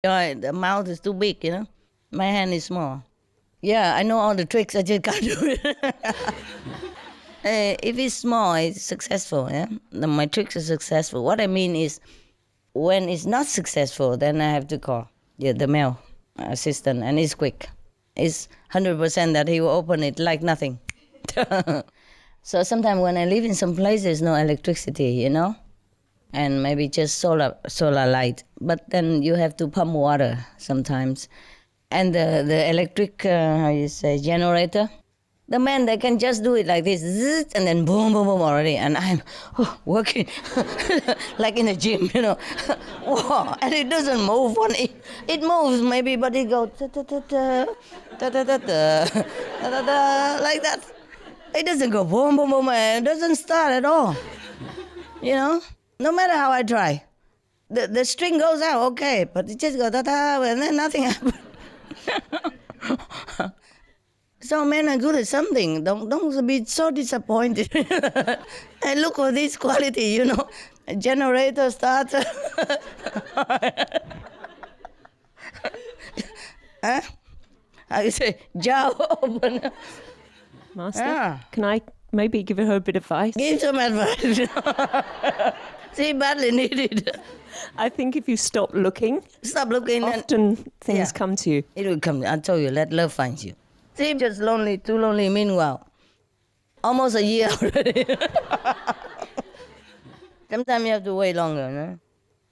The mouth is too big, you know. My hand is small. Yeah, I know all the tricks. I just can't do it. If it's small, it's successful. Yeah, my tricks are successful. What I mean is, when it's not successful, then I have to call the male assistant, and it's quick. It's 100% that he will open it like nothing. So sometimes when I live in some places, no electricity, you know, and maybe just solar light. But then you have to pump water sometimes, and the electric how you say generator. The man they can just do it like this, zzz, and then boom, boom, boom already, and I'm working like in a gym, you know. Wow, and it doesn't move. It moves maybe, but it goes ta ta ta ta ta ta ta ta ta ta like that. It doesn't go boom, boom, boom, and it doesn't start at all. You know, no matter how I try, the string goes out okay, but it just goes ta ta, and then nothing happens. So men are good at something. Don't be so disappointed. And look for this quality, you know. A generator starter. Huh? How you say? Jar opener. Master, can I maybe give her a bit of advice? Give some advice. She badly needed. I think if you stop looking, Stop looking. often things Yeah. come to you. It will come. I told you, let love find you. See, just lonely, too lonely. Meanwhile, almost a year already. Sometimes you have to wait longer, no?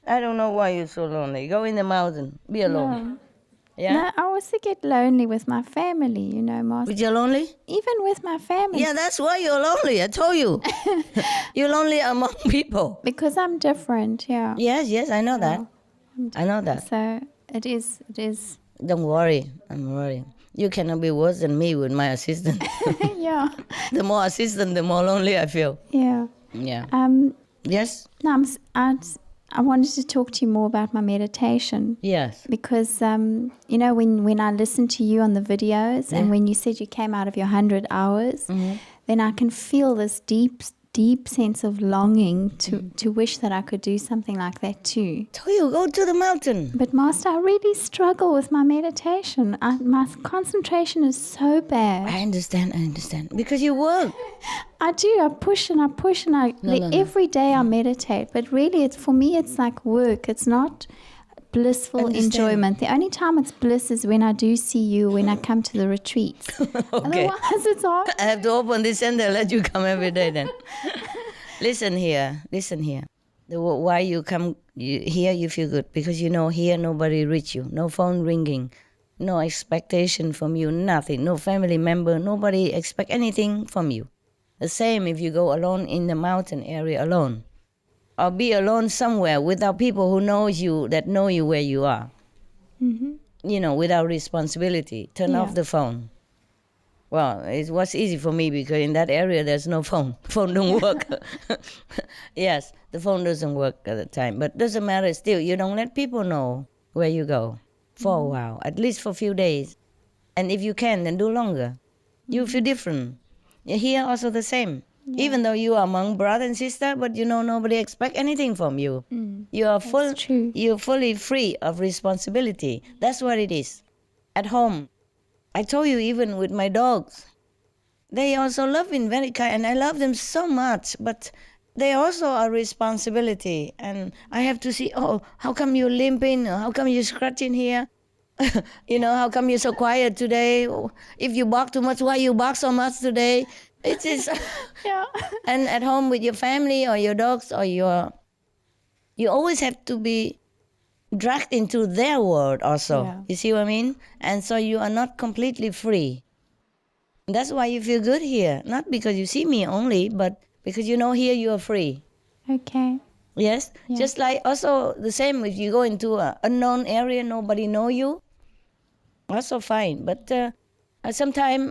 I don't know why you're so lonely. Go in the mountain. Be alone. Yeah? No, I also get lonely with my family, you know, Master. But you're lonely? Even with my family. Yeah, that's why you're lonely. I told you. You're lonely among people. Because I'm different, yeah. Yes, I know that. I know that. So it is. Don't worry. I'm worrying. You cannot be worse than me with my assistant. Yeah. The more assistant, the more lonely I feel. Yeah. Yeah. Yes? No, I wanted to talk to you more about my meditation. Yes. Because, you know, when I listened to you on the videos and when you said you came out of your 100 hours, then I can feel this deep sense of longing to wish that I could do something like that too. Told you, go to the mountain. But Master, I really struggle with my meditation. My concentration is so bad. I understand. Because you work. I do. I push and every day I meditate. But really, for me, it's like work. It's not blissful Understand. enjoyment. The only time it's bliss is when I do see you, when I come to the retreats. Okay. Otherwise, it's hard. I have to open this and they'll let you come every day then. Listen here. Why you come here, you feel good. Because you know here nobody reach you. No phone ringing. No expectation from you. Nothing. No family member. Nobody expect anything from you. The same if you go alone in the mountain area alone. Or be alone somewhere without people who knows you, that know you where you are. Mm-hmm. You know, without responsibility. Turn off the phone. Well, it was easy for me because in that area there's no phone. Phone don't work. Yes, the phone doesn't work at the time. But doesn't matter still. You don't let people know where you go for a while, at least for a few days. And if you can, then do longer. You feel different. Here also the same. Even though you are among brother and sister, but you know nobody expect anything from you. You are true. You're fully free of responsibility. That's what it is. At home, I told you even with my dogs, they also love me very kind, and I love them so much. But they also are responsibility, and I have to see. Oh, how come you're limping? How come you're scratching here? You know, how come you're so quiet today? If you bark too much, why you bark so much today? It is. Yeah. And at home with your family or your dogs or you always have to be dragged into their world also. Yeah. You see what I mean? And so you are not completely free. That's why you feel good here. Not because you see me only, but because you know here you are free. Okay. Yes? Yeah. Just like also the same if you go into an unknown area, nobody know you, also fine. But sometimes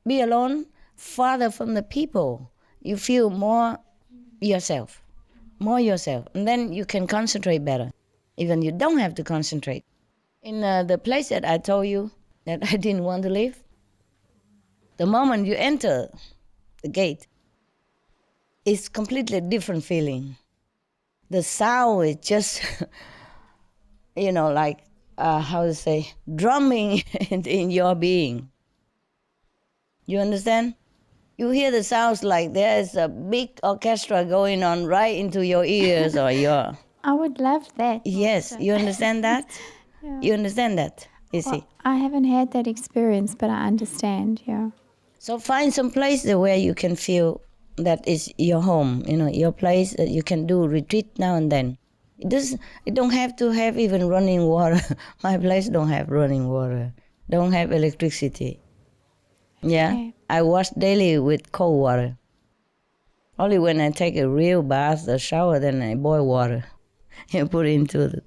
be alone, farther from the people. You feel more yourself. And then you can concentrate better. Even you don't have to concentrate. In the place that I told you that I didn't want to live, the moment you enter the gate, it's completely different feeling. The sound is just like, how to say, drumming in your being. You understand? You hear the sounds like there's a big orchestra going on right into your ears or your... I would love that. Yes, you understand that? Yeah. You understand that, you see? Well, I haven't had that experience, but I understand, yeah. So find some place there where you can feel that is your home, your place that you can do retreat now and then. It don't have to have even running water. My place don't have running water, don't have electricity. Yeah, Okay. I wash daily with cold water. Only when I take a real bath or shower, then I boil water. You put it into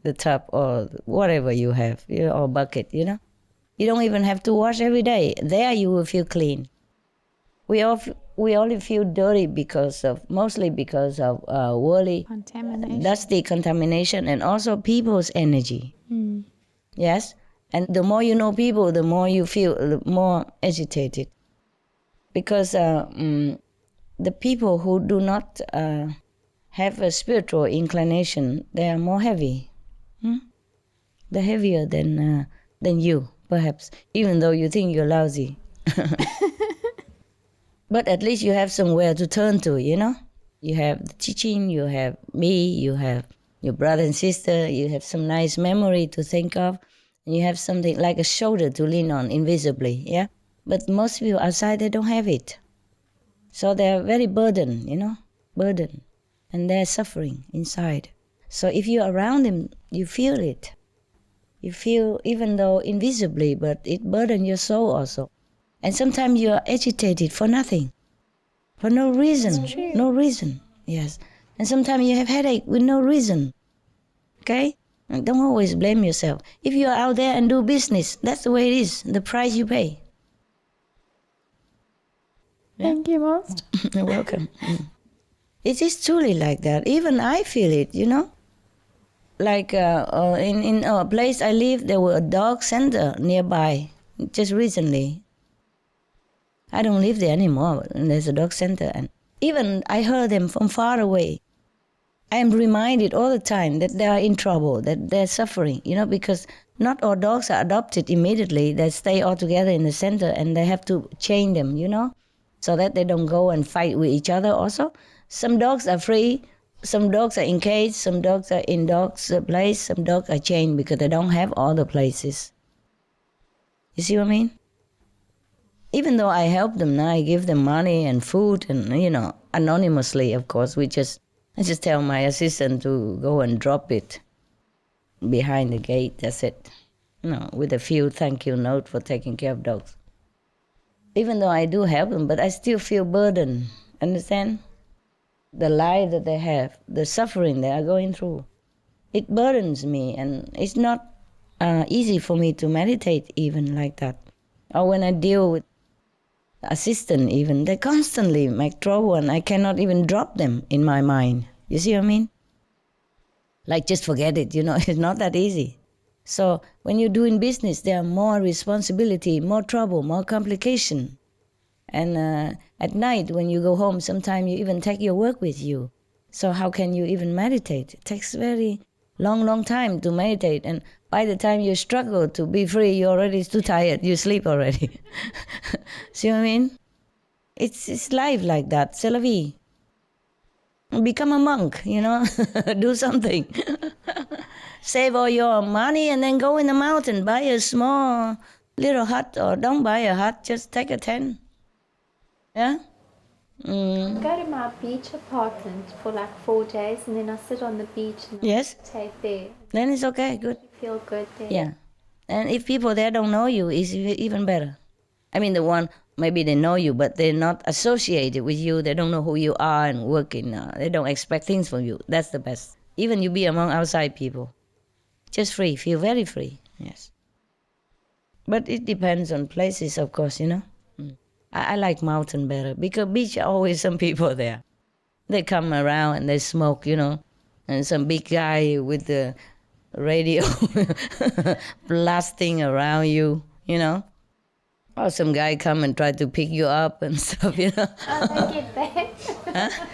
the tub or whatever you have, or bucket, You don't even have to wash every day. There you will feel clean. We only feel dirty mostly because of worldly, Contamination. dusty contamination, and also people's energy. Yes, and the more you know people, the more you feel more agitated. Because the people who do not have a spiritual inclination, they are more heavy. They're heavier than you, perhaps, even though you think you're lousy. But at least you have somewhere to turn to, You have the teaching, you have me, you have your brother and sister, you have some nice memory to think of, and you have something like a shoulder to lean on invisibly, yeah? But most people outside, they don't have it. So they're very burdened, burdened. And they're suffering inside. So if you're around them, you feel it. You feel, even though invisibly, but it burdens your soul also. And sometimes you're agitated for nothing, for no reason. No reason, yes. And sometimes you have headache with no reason, okay? And don't always blame yourself. If you're out there and do business, that's the way it is, the price you pay. Yeah. Thank you, Master. You're welcome. It is truly like that. Even I feel it, Like in a place I live, there was a dog center nearby just recently. I don't live there anymore, and there's a dog center. And even I heard them from far away. I am reminded all the time that they are in trouble, that they're suffering, because not all dogs are adopted immediately. They stay all together in the center, and they have to chain them, so that they don't go and fight with each other also. Some dogs are free, some dogs are in cage, some dogs are in dogs' place, some dogs are chained because they don't have all the places. You see what I mean? Even though I help them now, I give them money and food and, anonymously, of course. I just tell my assistant to go and drop it behind the gate, that's it. With a few thank you note for taking care of dogs. Even though I do help them, but I still feel burdened, understand? The life that they have, the suffering they are going through, it burdens me, and it's not easy for me to meditate even like that. Or when I deal with assistant even, they constantly make trouble and I cannot even drop them in my mind. You see what I mean? Like just forget it, it's not that easy. So when you're doing business, there are more responsibility, more trouble, more complication. And at night when you go home, sometimes you even take your work with you. So how can you even meditate? It takes very long time to meditate. And by the time you struggle to be free, you're already too tired. You sleep already. See what I mean? It's life like that. C'est la vie. Become a monk, do something. Save all your money and then go in the mountain, buy a small little hut, or don't buy a hut, just take a tent. Yeah? Go to my beach apartment for like 4 days, and then I sit on the beach and Yes. meditate there. Then it's okay, good. I feel good there. Yeah. And if people there don't know you, it's even better. I mean, the one, maybe they know you, but they're not associated with you. They don't know who you are and working. They don't expect things from you. That's the best. Even you be among outside people. Just free, feel very free, yes. But it depends on places, of course, I like mountain better because beach always some people there. They come around and they smoke, and some big guy with the radio blasting around you, Or some guy come and try to pick you up and stuff, you know. I don't get that.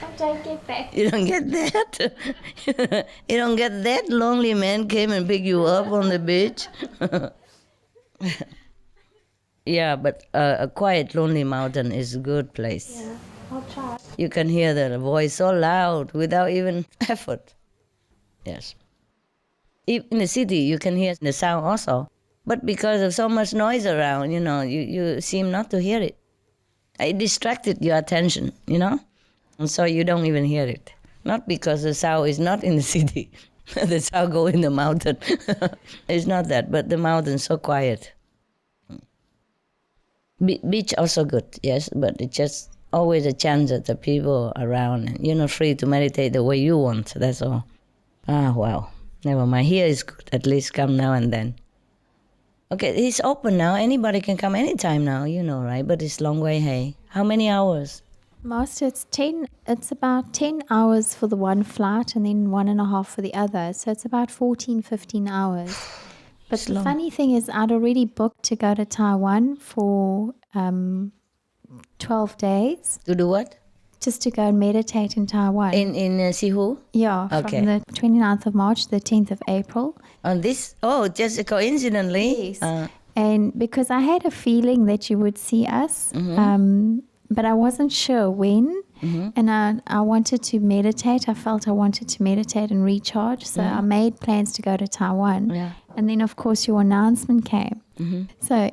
I don't get that. You don't get that? You don't get that? Lonely man came and picked you up on the beach? Yeah, but a quiet, lonely mountain is a good place. Yeah, I'll try. You can hear the voice so loud without even effort. Yes. In the city, you can hear the sound also. But because of so much noise around, you know, you seem not to hear it. It distracted your attention, you know? And so you don't even hear it. Not because the sound is not in the city. The sound go in the mountain. It's not that, but the mountain's so quiet. Beach also good, yes, but it's just always a chance that the people around, and you're not free to meditate the way you want, that's all. Ah, wow. Never mind. Here is good. At least come now and then. Okay, it's open now. Anybody can come anytime now, you know, right? But it's long way, hey. How many hours? Master, it's about 10 hours for the one flight and then 1.5 for the other. So it's about 14, 15 hours. But the funny thing is I'd already booked to go to Taiwan for 12 days. To do what? Just to go and meditate in Taiwan. In Sihu? Yeah, Okay. from the 29th of March to the 10th of April. On this? Oh, just coincidentally? Yes. And because I had a feeling that you would see us, but I wasn't sure when. And I wanted to meditate. I felt I wanted to meditate and recharge. So I made plans to go to Taiwan. Yeah. And then, of course, your announcement came. So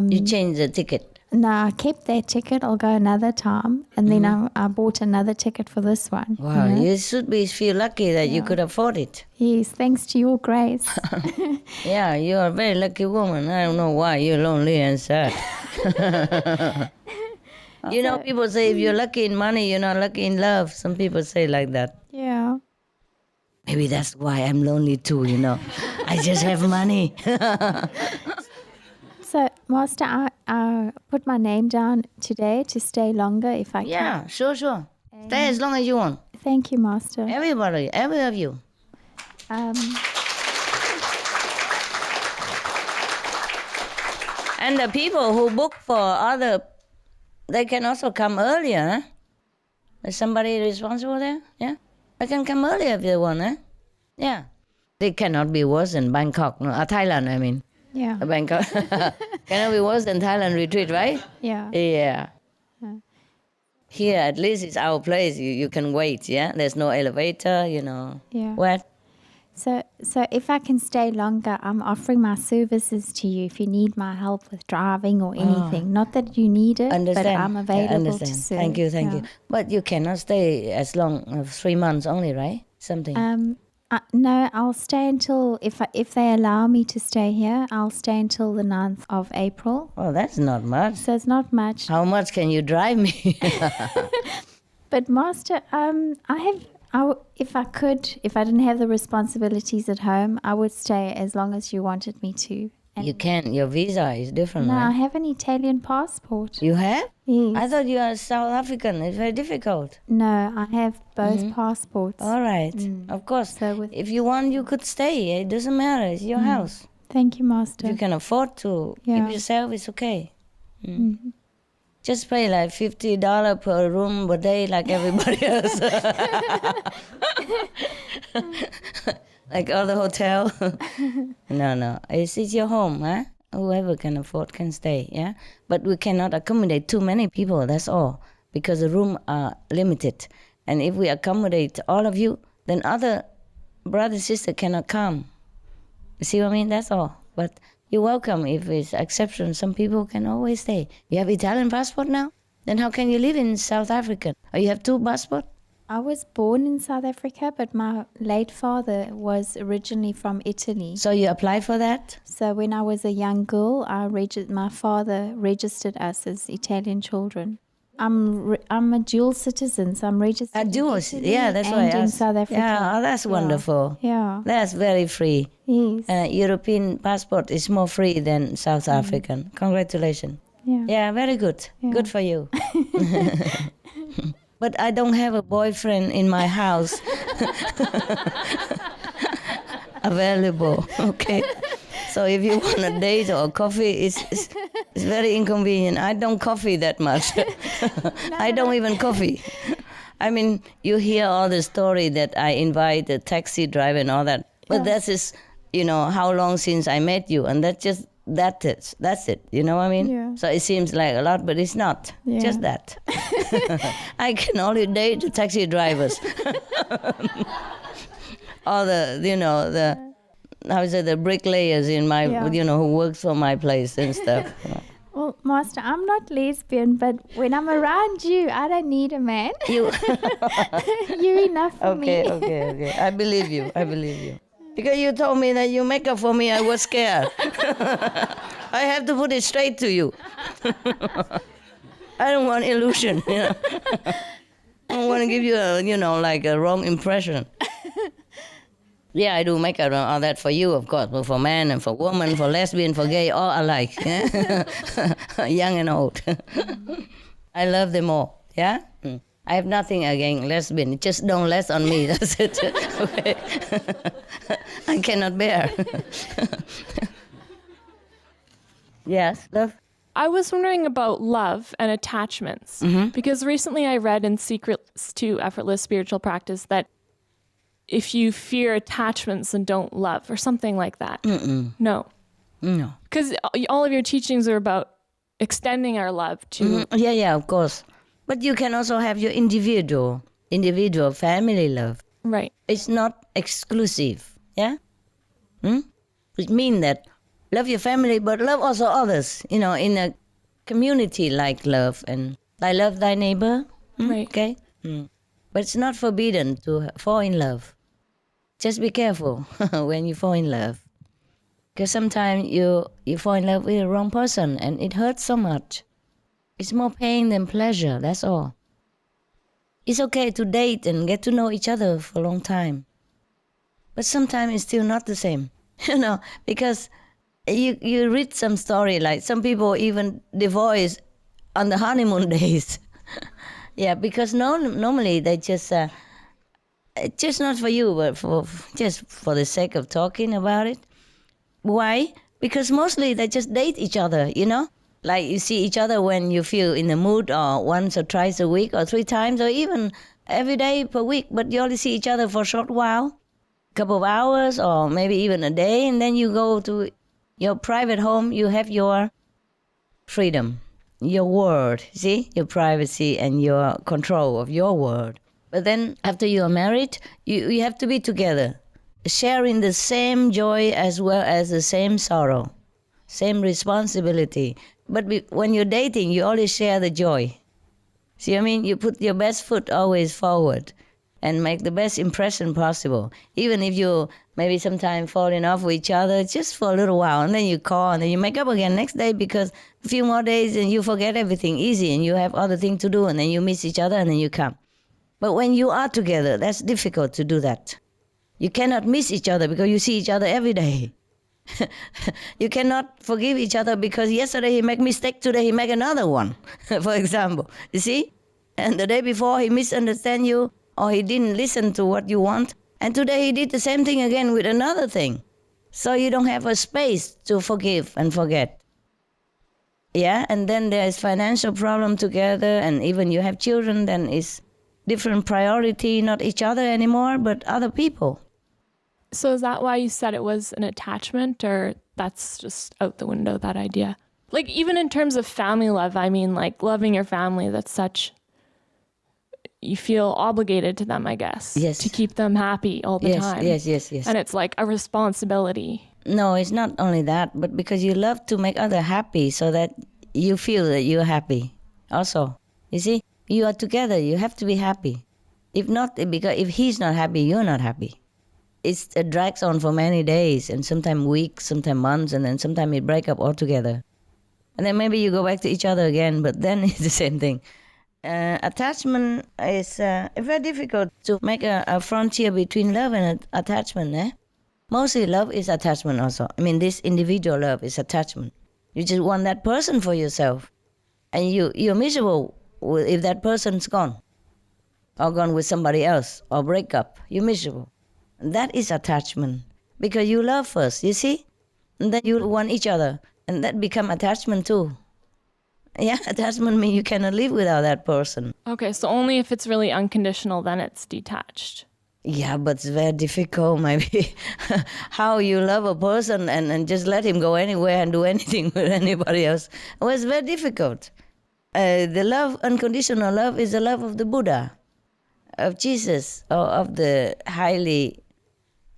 You changed the ticket. now I kept that ticket. I'll go another time. And then I bought another ticket for this one. Wow, you should feel lucky that you could afford it. Yes, thanks to your grace. Yeah, you're a very lucky woman. I don't know why you're lonely and sad. You know, people say if you're lucky in money, you're not lucky in love. Some people say like that. Yeah. Maybe that's why I'm lonely too, you know. I just have money. So, Master, I put my name down today to stay longer if I Yeah, sure. Stay as long as you want. can. Thank you, Master. Everybody, every of you. And the people who book for other, they can also come earlier, huh? Is somebody responsible there? Yeah? They can come earlier if they want, huh? Yeah. They cannot be worse than Bangkok, no? Thailand, I mean. Yeah. Bangkok. Cannot be worse than Thailand retreat, right? Yeah. Yeah. Here, at least it's our place. You can wait, yeah? There's no elevator, you know. Yeah. What? So if I can stay longer, I'm offering my services to you if you need my help with driving or anything. Not that you need it, Understand. but I'm available Understand. to serve. Thank you. But you cannot stay as long as 3 months only, right? Something. No, I'll stay until, if they allow me to stay here, I'll stay until the 9th of April. Oh, that's not much. So it's not much. How much can you drive me? But Master, if I didn't have the responsibilities at home, I would stay as long as you wanted me to. And You can't. Your visa is different, no, I right? have an Italian passport. You have? Yes. I thought you are South African. It's very difficult. No, I have both passports. All right. Of course. So with- If you want, you could stay. It doesn't matter. It's your house. Thank you, Master. If you can afford to Yeah. keep yourself, it's okay. Just pay like $50 per room per day like everybody else. Like other hotel. No. It's your home, huh? Whoever can afford can stay, yeah? But we cannot accommodate too many people, that's all. Because the rooms are limited. And if we accommodate all of you, then other brother sister cannot come. You see what I mean? That's all. But you're welcome. If it's exception, some people can always stay. You have Italian passport now? Then how can you live in South Africa? Or you have 2 passports? I was born in South Africa, but my late father was originally from Italy. So you applied for that? So when I was a young girl, my father registered us as Italian children. I'm a dual citizen, so I'm registered in Dual, Italy yeah, that's why I and in asked. South Africa. Yeah, oh, that's wonderful. Yeah. That's very free. Yes. European passport is more free than South African. Congratulations. Yeah. Yeah, very good. Good for you. But I don't have a boyfriend in my house available, okay? So if you want a date or coffee, It's very inconvenient. I don't coffee that much. I don't even coffee. I mean, you hear all the story that I invite the taxi driver and all that. But that is, how long since I met you. And that's it. You know what I mean? Yeah. So it seems like a lot, but it's not. Yeah. Just that. I can only date the taxi drivers. All the bricklayers in my, who works for my place and stuff. Well, Master, I'm not lesbian, but when I'm around you, I don't need a man. You're enough for me. Okay. I believe you. Because you told me that you make up for me, I was scared. I have to put it straight to you. I don't want illusion. I don't want to give you a wrong impression. Yeah, I do make up all that for you, of course, but for man and for woman, for lesbian, for gay, all alike. Yeah? Young and old. I love them all. Yeah? I have nothing against lesbian. Just don't less on me. That's it. Okay. I cannot bear. Yes, love? I was wondering about love and attachments. Because recently I read in Secrets to Effortless Spiritual Practice that if you fear attachments, then don't love, or something like that. No. Because all of your teachings are about extending our love to... Yeah, of course. But you can also have your individual family love. Right. It's not exclusive, yeah? Which means that love your family, but love also others, in a community like love. And I love thy neighbor, Right. Okay? But it's not forbidden to fall in love. Just be careful when you fall in love. Because sometimes you fall in love with the wrong person and it hurts so much. It's more pain than pleasure, that's all. It's okay to date and get to know each other for a long time. But sometimes it's still not the same, because you read some story, like some people even divorce on the honeymoon days. Yeah, because normally they just not for you, but just for the sake of talking about it. Why? Because mostly they just date each other, Like you see each other when you feel in the mood, or once or twice a week, or 3 times, or even every day per week, but you only see each other for a short while, a couple of hours, or maybe even a day, and then you go to your private home, you have your freedom, your world, see, your privacy and your control of your world. But then after you are married, you have to be together, sharing the same joy as well as the same sorrow, same responsibility. But when you're dating, you always share the joy. See what I mean? You put your best foot always forward and make the best impression possible. Even if you maybe sometimes falling off with each other just for a little while, and then you call and then you make up again next day, because a few more days and you forget everything easy and you have other things to do, and then you miss each other and then you come. But when you are together, that's difficult to do that. You cannot miss each other because you see each other every day. You cannot forgive each other because yesterday he made a mistake, today he make another one, for example. You see? And the day before he misunderstand you, or he didn't listen to what you want, and today he did the same thing again with another thing. So you don't have a space to forgive and forget. Yeah, and then there's financial problem together, and even you have children, then it's different priority, not each other anymore, but other people. So is that why you said it was an attachment, or that's just out the window, that idea? Like, even in terms of family love, I mean, like loving your family, that's such, you feel obligated to them, I guess. Yes. To keep them happy all the time. Yes. And it's like a responsibility. No, it's not only that, but because you love to make others happy so that you feel that you're happy also. You see, you are together, you have to be happy. If not, because if he's not happy, you're not happy. It drags on for many days, and sometimes weeks, sometimes months, and then sometimes it breaks up altogether. And then maybe you go back to each other again, but then it's the same thing. Attachment is very difficult to make a frontier between love and attachment. Mostly love is attachment also. I mean, this individual love is attachment. You just want that person for yourself. And you're miserable if that person's gone. Or gone with somebody else. Or break up. You're miserable. And that is attachment. Because you love first, you see? And then you want each other. And that become attachment too. Yeah, attachment means you cannot live without that person. Okay, so only if it's really unconditional, then it's detached. Yeah, but it's very difficult, maybe. How you love a person and just let him go anywhere and do anything with anybody else. Well, it's very difficult. The love, unconditional love, is the love of the Buddha, of Jesus, or of the highly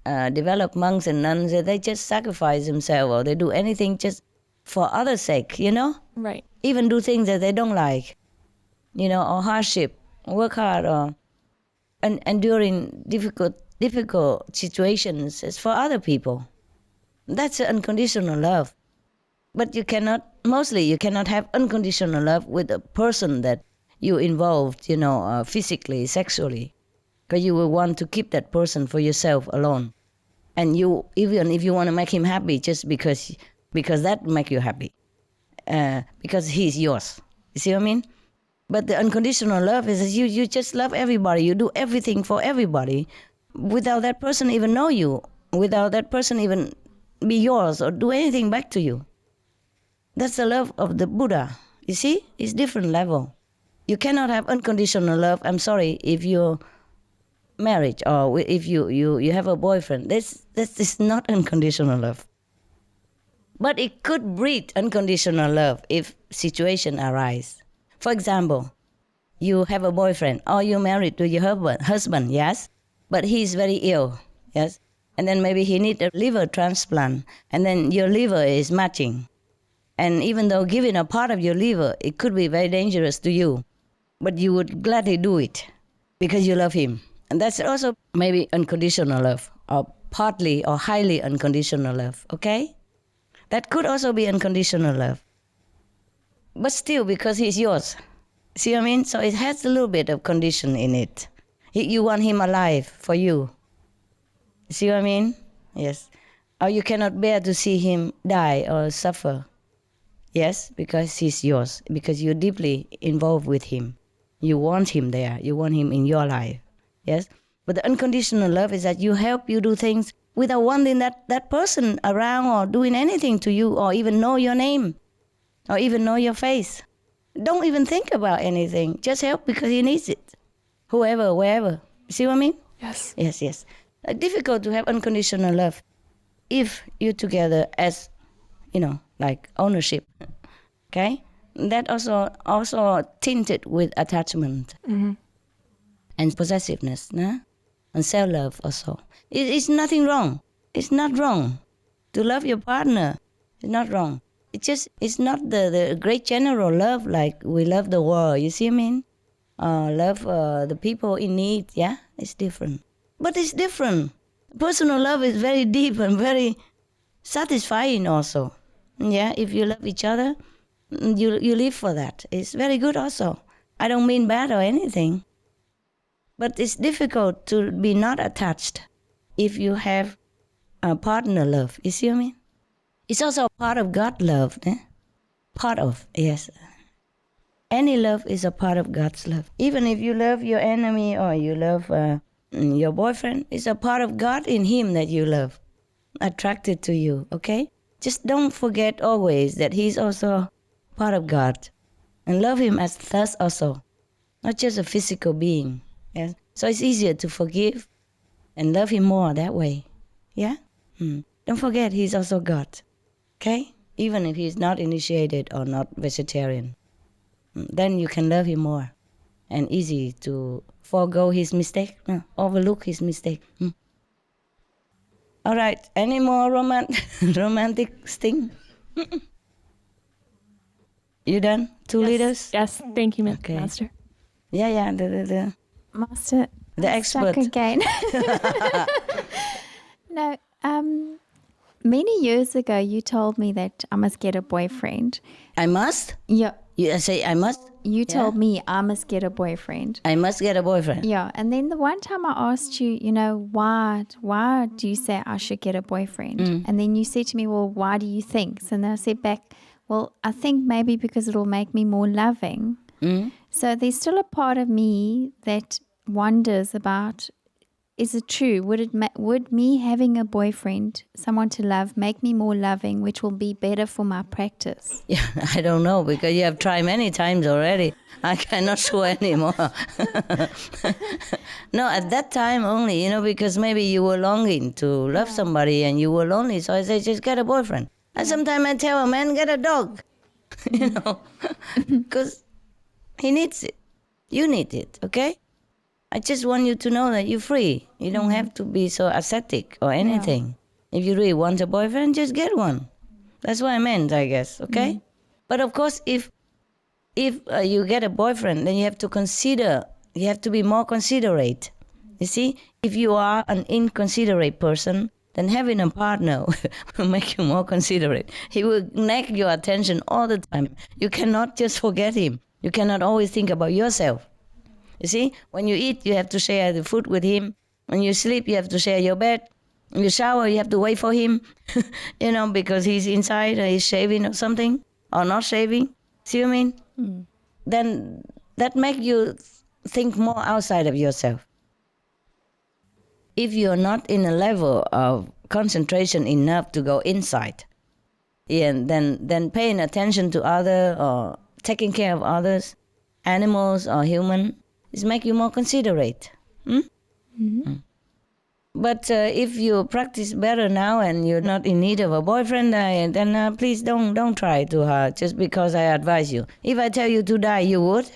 developed monks and nuns. They just sacrifice themselves, or they do anything just for others' sake, you know? Right. Even do things that they don't like, you know, or hardship, work hard, or enduring difficult situations is for other people. That's unconditional love. But you cannot have unconditional love with a person that you involved, you know, physically, sexually, because you will want to keep that person for yourself alone. And you, even if you want to make him happy, just because that make you happy, because he's yours. You see what I mean? But the unconditional love is that you just love everybody. You do everything for everybody without that person even know you, without that person even be yours or do anything back to you. That's the love of the Buddha. You see? It's different level. You cannot have unconditional love, I'm sorry, if you're married or if you have a boyfriend. This is not unconditional love. But it could breed unconditional love if situation arise. For example, you have a boyfriend or you're married to your husband, yes? But he's very ill, yes? And then maybe he needs a liver transplant, and then your liver is matching. And even though giving a part of your liver, it could be very dangerous to you, but you would gladly do it because you love him. And that's also maybe unconditional love, or partly or highly unconditional love, okay? That could also be unconditional love. But still, because he's yours. See what I mean? So it has a little bit of condition in it. You want him alive for you. See what I mean? Yes. Or you cannot bear to see him die or suffer. Yes, because he's yours. Because you're deeply involved with him. You want him there. You want him in your life. Yes? But the unconditional love is that you help you do things without wanting that person around or doing anything to you or even know your name or even know your face. Don't even think about anything. Just help because he needs it. Whoever, wherever. See what I mean? Yes. Yes, yes. Difficult to have unconditional love if you're together as, you know, like ownership. Okay? That also tinted with attachment and possessiveness, no? And self-love also. It's nothing wrong. It's not wrong. To love your partner is not wrong. It's not the great general love like we love the world, you see what I mean? Love the people in need, yeah? It's different. But it's different. Personal love is very deep and very satisfying also. Yeah, if you love each other, you live for that. It's very good also. I don't mean bad or anything. But it's difficult to be not attached if you have a partner love. You see what I mean? It's also a part of God love. Eh? Part of, yes. Any love is a part of God's love. Even if you love your enemy or you love your boyfriend, it's a part of God in him that you love, attracted to you, okay? Just don't forget always that he's also part of God. And love him as thus also, not just a physical being. Yes? So it's easier to forgive and love him more that way. Yeah? Don't forget he's also God. Okay? Even if he's not initiated or not vegetarian. Then you can love him more. And easy to forego his mistake. No, overlook his mistake. All right. Any more romantic thing? You done? Two liters? Yes. Thank you, Okay. Master. Yeah. The Master, The I'm expert. stuck again. No, many years ago you told me that I must get a boyfriend. I must? Yeah, You say I must? you told me I must get a boyfriend. I must get a boyfriend. Yeah, and then the one time I asked you, why do you say I should get a boyfriend? And then you said to me, well, why do you think? So then I said back, well, I think maybe because it'll make me more loving. So there's still a part of me that wonders about is it true? Would me having a boyfriend, someone to love, make me more loving, which will be better for my practice? Yeah, I don't know, because you have tried many times already. I cannot swear anymore. No, at that time only, because maybe you were longing to love somebody and you were lonely. So I say, just get a boyfriend. And sometimes I tell a man, get a dog, because he needs it. You need it, okay? I just want you to know that you're free. You don't have to be so ascetic or anything. If you really want a boyfriend, just get one. That's what I meant, I guess, okay? But of course, if you get a boyfriend, then you have to be more considerate. You see, if you are an inconsiderate person, then having a partner will make you more considerate. He will nag your attention all the time. You cannot just forget him. You cannot always think about yourself. You see, when you eat, you have to share the food with him. When you sleep, you have to share your bed. When you shower, you have to wait for him, because he's inside or he's shaving or something, or not shaving. See what I mean? Then that makes you think more outside of yourself. If you're not in a level of concentration enough to go inside, then paying attention to others or taking care of others, animals or human, is make you more considerate. But if you practice better now and you're not in need of a boyfriend, then please don't try too hard just because I advise you. If I tell you to die, you would?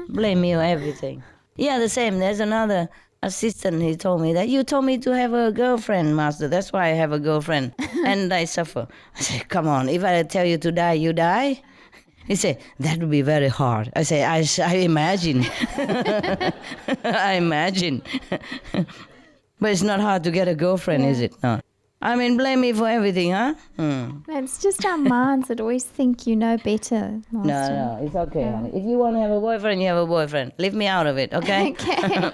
Blame me or everything. Yeah, the same. There's another assistant, he told me that you told me to have a girlfriend, Master. That's why I have a girlfriend. And I suffer. I said, come on, if I tell you to die, you die? He said, that would be very hard. I say, I imagine. I imagine. But it's not hard to get a girlfriend, is it? No. I mean, blame me for everything, huh? It's just our minds that always think you know better, Master. No, it's okay, honey. If you want to have a boyfriend, you have a boyfriend. Leave me out of it, okay? Okay.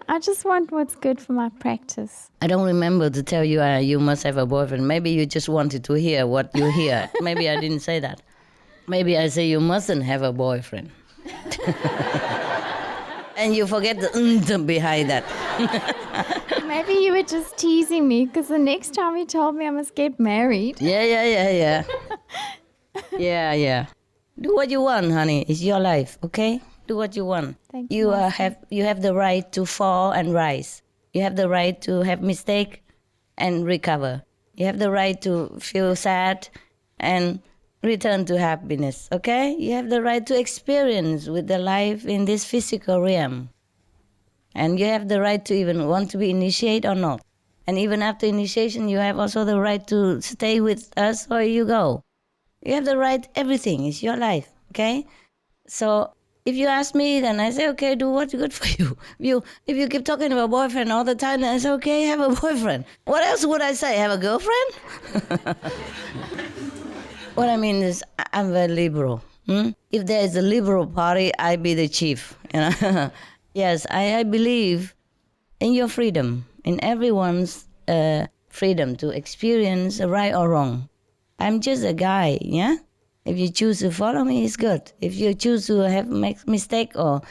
I just want what's good for my practice. I don't remember to tell you you must have a boyfriend. Maybe you just wanted to hear what you hear. Maybe I didn't say that. Maybe I say you mustn't have a boyfriend. And you forget the behind that. Maybe you were just teasing me because the next time you told me I must get married. Yeah. Yeah. Do what you want, honey. It's your life, okay? Do what you want. Thank you. You have the right to fall and rise. You have the right to have mistake and recover. You have the right to feel sad and return to happiness, okay? You have the right to experience with the life in this physical realm. And you have the right to even want to be initiated or not. And even after initiation, you have also the right to stay with us or you go. You have the right, everything. It's your life, okay? So if you ask me, then I say, okay, do what's good for you. If you keep talking about boyfriend all the time, then I say, okay, have a boyfriend. What else would I say? Have a girlfriend? What I mean is, I'm very liberal. If there is a liberal party, I be the chief. Yes, I believe in your freedom, in everyone's freedom to experience right or wrong. I'm just a guy, yeah? If you choose to follow me, it's good. If you choose to make mistake or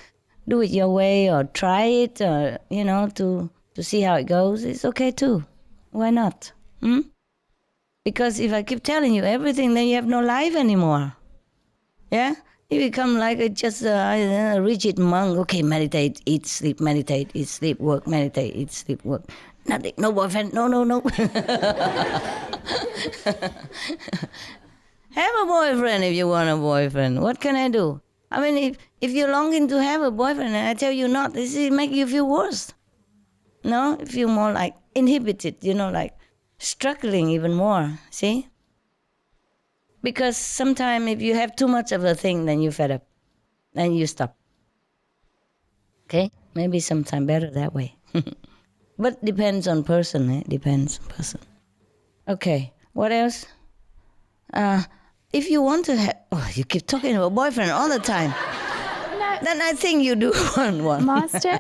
do it your way or try it, or, to see how it goes, it's okay too. Why not? Because if I keep telling you everything, then you have no life anymore. Yeah? You become like a rigid monk. Okay, meditate, eat, sleep, meditate, eat, sleep, work, meditate, eat, sleep, work. Nothing, no boyfriend, no. Have a boyfriend if you want a boyfriend. What can I do? I mean, if you're longing to have a boyfriend and I tell you not, this will make you feel worse. No? You feel more like inhibited, like struggling even more, see? Because sometimes if you have too much of a thing, then you fed up. Then you stop. Okay? Maybe sometimes better that way. But depends on person, Depends on person. Okay, what else? If you want to have... Oh, you keep talking about boyfriend all the time. No. Then I think you do want one. Master,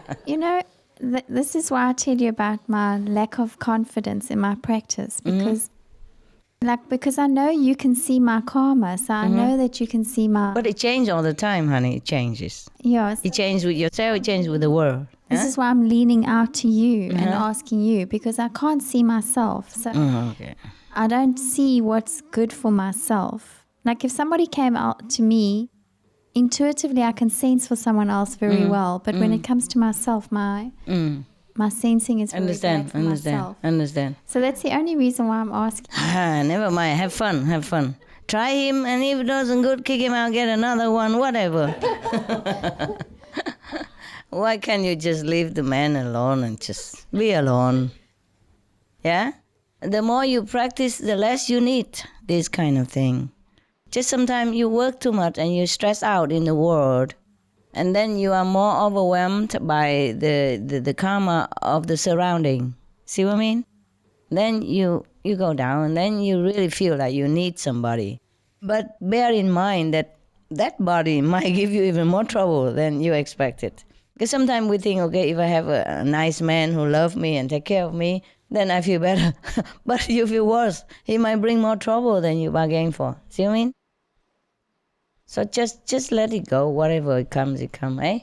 this is why I tell you about my lack of confidence in my practice. Because because I know you can see my karma. So I know that you can see my... But it changes all the time, honey. It changes. Yes. It changes with yourself. It changes with the world. This is why I'm leaning out to you and asking you, because I can't see myself. So Okay. I don't see what's good for myself. Like if somebody came out to me, intuitively I can sense for someone else very well. But when it comes to myself, my sensing is very bad for myself. Understand. So that's the only reason why I'm asking. Never mind. Have fun. Try him, and if it doesn't good, kick him out, get another one, whatever. Why can't you just leave the man alone and just be alone? Yeah? The more you practice, the less you need this kind of thing. Just sometimes you work too much and you stress out in the world, and then you are more overwhelmed by the karma of the surrounding. See what I mean? Then you go down, and then you really feel like you need somebody. But bear in mind that body might give you even more trouble than you expected. Because sometimes we think, okay, if I have a nice man who loves me and take care of me, then I feel better. But you feel worse. He might bring more trouble than you bargained for. See what I mean? So just let it go. Whatever it comes, eh?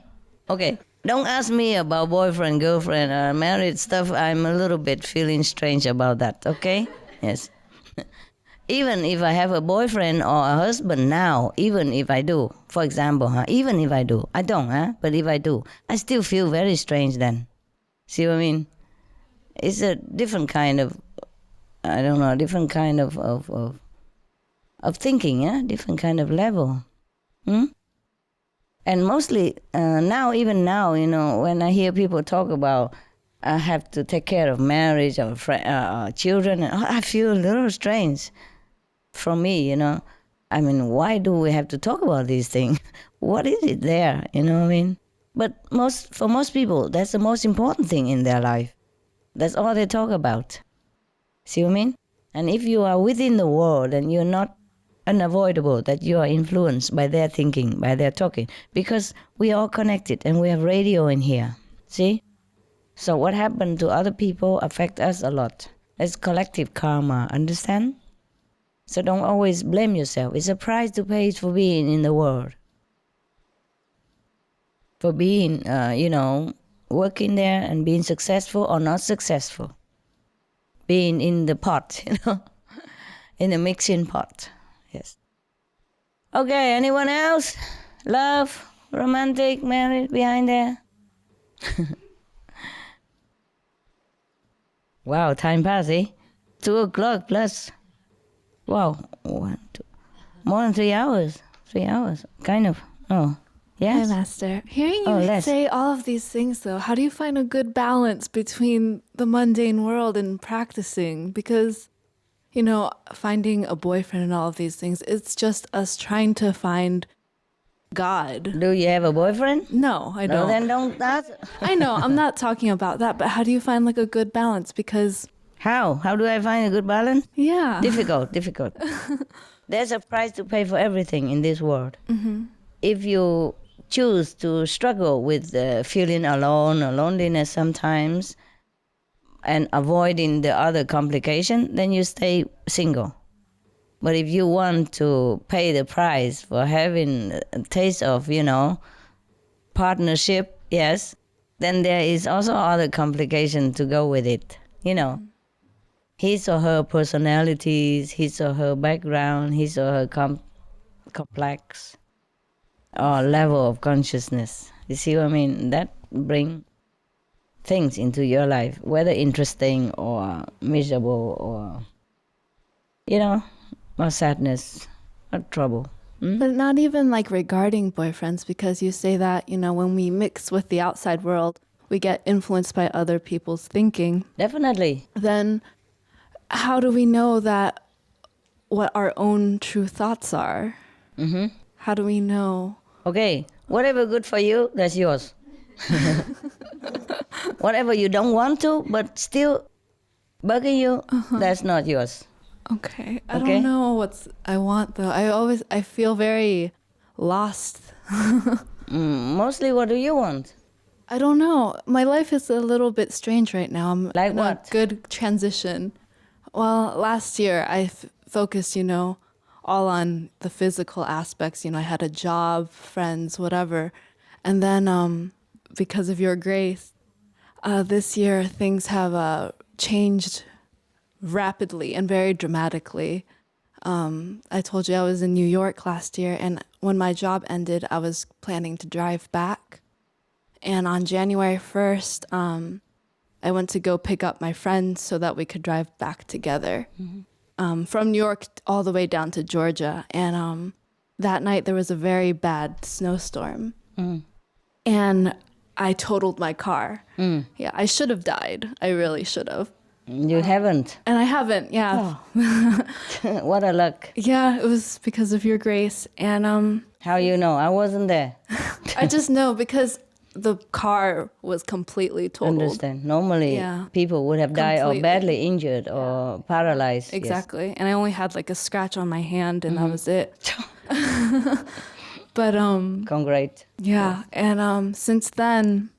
Okay. Don't ask me about boyfriend, girlfriend, or married stuff. I'm a little bit feeling strange about that, okay? Yes. Even if I have a boyfriend or a husband now, even if I do, for example, even if I do, I don't, but if I do, I still feel very strange then. See what I mean? It's a different kind of, I don't know, different kind of thinking, different kind of level. And mostly even now, when I hear people talk about I have to take care of marriage or children, I feel a little strange from me, I mean, why do we have to talk about these things? What is it there, you know what I mean? But for most people, that's the most important thing in their life. That's all they talk about. See what I mean? And if you are within the world and you're not unavoidable that you are influenced by their thinking, by their talking, because we are all connected and we have radio in here. See? So what happened to other people affect us a lot. It's collective karma, understand? So don't always blame yourself. It's a price to pay for being in the world. For being, working there and being successful or not successful. Being in the pot, in the mixing pot. Yes. Okay, anyone else? Love, romantic, married, behind there? Wow, time passed, eh? 2:00 plus. Wow, 1, 2, more than 3 hours. 3 hours, kind of. Oh, yes. Hi, Master. Hearing you say all of these things, though, how do you find a good balance between the mundane world and practicing? Because, finding a boyfriend and all of these things, it's just us trying to find God. Do you have a boyfriend? No, I don't. No, then don't ask. I know, I'm not talking about that, but how do you find a good balance? Because... How? How do I find a good balance? Yeah. Difficult. There's a price to pay for everything in this world. Mm-hmm. If you choose to struggle with feeling alone or loneliness sometimes and avoiding the other complication, then you stay single. But if you want to pay the price for having a taste of, partnership, yes, then there is also other complication to go with it, His or her personalities, his or her background, his or her complex or level of consciousness. You see what I mean? That bring things into your life, whether interesting or miserable or, or sadness or trouble. But not even regarding boyfriends, because you say that, when we mix with the outside world, we get influenced by other people's thinking. Definitely. Then how do we know that what our own true thoughts are? Mm-hmm. How do we know? Okay, whatever good for you, that's yours. Whatever you don't want to, but still bugging you, that's not yours. Okay. I don't know what I want, though. I feel very lost. Mostly, what do you want? I don't know. My life is a little bit strange right now. I'm like in what? A good transition. Well, last year I focused, all on the physical aspects. I had a job, friends, whatever. And then because of your grace, this year things have changed rapidly and very dramatically. I told you I was in New York last year, and when my job ended, I was planning to drive back. And on January 1st, I went to go pick up my friends so that we could drive back together from New York all the way down to Georgia. And that night there was a very bad snowstorm. And I totaled my car. Yeah, I should have died. I really should have. You haven't. And I haven't, yeah. What a luck. Yeah, it was because of your grace. And How you know? I wasn't there. I just know because the car was completely totaled. Understand. Normally, Yeah. people would have died or Completely. badly injured or paralyzed. Yes. Exactly. And I only had like a scratch on my hand and that was it. But Congrats. yeah, and since then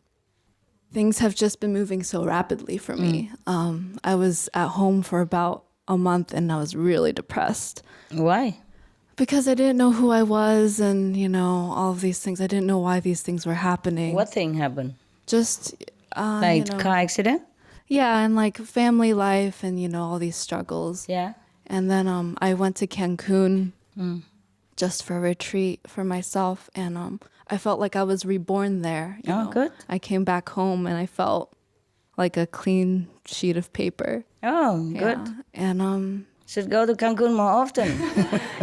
things have just been moving so rapidly for me. I was at home for about a month and I was really depressed Why? because I didn't know who I was and, you know, all of these things. I didn't know why these things were happening. What thing happened? Just Like you know, car accident? yeah, and like family life and, you know, all these struggles. Yeah. And then I went to Cancun just for a retreat for myself. And I felt like I was reborn there. You Oh, know? good. I came back home and I felt like a clean sheet of paper. Oh, good. Yeah. And Should go to Cancun more often.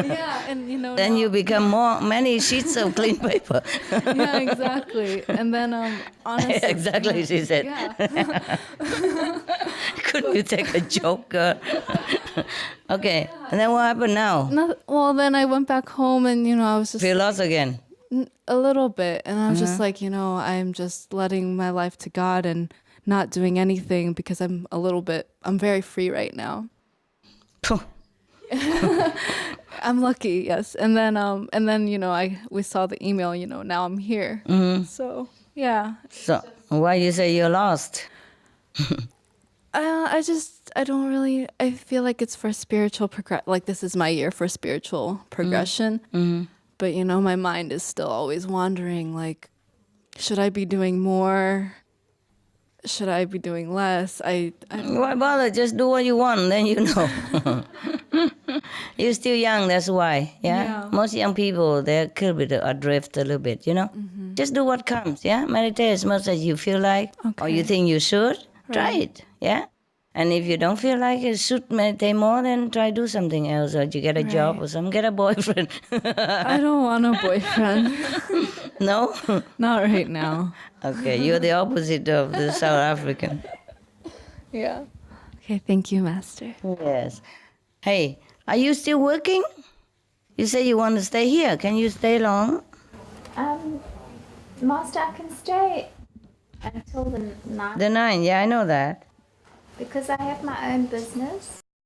yeah, and you know, Then you become many sheets of clean paper. yeah, exactly. And then honestly, Exactly, she said. yeah. Couldn't you take a joke? Okay. And then what happened now? Well, then I went back home and you know I was just Feel lost again. a little bit, and I was just like, you know, I'm just letting my life to God and not doing anything because I'm very free right now. Phew. I'm lucky, yes. And then you know, we saw the email. You know, now I'm here. So yeah, So why you say you're lost? I feel like it's for spiritual like this is my year for spiritual progression. But you know, my mind is still always wandering. Like, should I be doing more? Should I be doing less? Why bother? Just do what you want, then you know. You're still young, that's why. Yeah? Yeah. Most young people, they could be adrift a little bit, you know? Just do what comes, yeah? Meditate as much as you feel like, or you think you should. Try it, yeah? And if you don't feel like it should meditate more, then try do something else, or you get a job or something, get a boyfriend. I don't want a boyfriend. No? Not right now. Okay, you're the opposite of the South African. Yeah. Okay, thank you, Master. Yes. Hey, are you still working? You say you want to stay here. Can you stay long? Master, I can stay until the night The 9, yeah, I know that. because I have my own business.